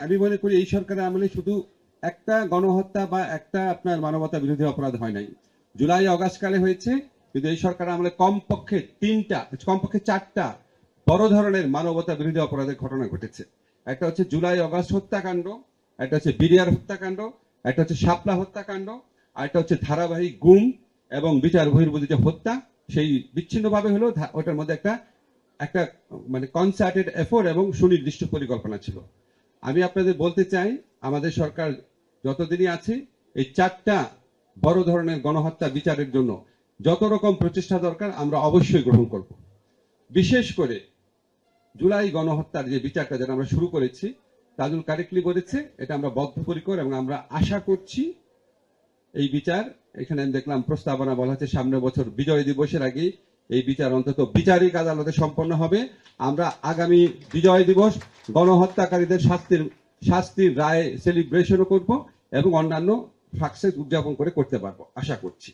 আমি মনে করি এই সরকারের আমলে শুধু একটা গণহত্যা বা একটা আপনার মানবতা বিরোধী অপরাধ হয় নাই, জুলাই অগাস্ট কালে হয়েছে, কিন্তু এই সরকারের আমলে কমপক্ষে চারটা বড় ধরনের মানবতা বিরোধী অপরাধের ঘটনা ঘটেছে। একটা হচ্ছে জুলাই অগাস্ট হত্যাকাণ্ড, একটা হচ্ছে বিডিআর হত্যাকাণ্ড, একটা হচ্ছে শাপলা হত্যাকাণ্ড, আর একটা হচ্ছে ধারাবাহিক গুম এবং বিচার বহির্ভূত যে হত্যা, সেই বিচ্ছিন্নভাবে হলেও ওটার মধ্যে একটা একটা মানে কনসার্টেড এফোর্ট এবং সুনির্দিষ্ট পরিকল্পনা ছিল। আমি আপনাদের বলতে চাই, আমাদের সরকার যতদিনই আছে এই চারটা বড় ধরনের গণহত্যা বিচারের জন্য যত রকম প্রচেষ্টা দরকার আমরা অবশ্যই গ্রহণ করব। বিশেষ করে জুলাই গণহত্যার যে বিচারটা যেটা আমরা শুরু করেছি, তাজুল কারেক্টলি বলেছে, এটা আমরা বদ্ধপরিকর এবং আমরা আশা করছি এই বিচার, এখানে আমি দেখলাম প্রস্তাবনা বলা হচ্ছে সামনের বছর বিজয় দিবসের আগে এই বিচার অন্তত বিচারিক আদালতে সম্পন্ন হবে। আমরা আগামী বিজয় দিবস গণহত্যাকারীদের শাস্তির রায় সেলিব্রেশনও করব এবং অন্যান্য সাকসেস উদযাপন করতে পারবো আশা করছি।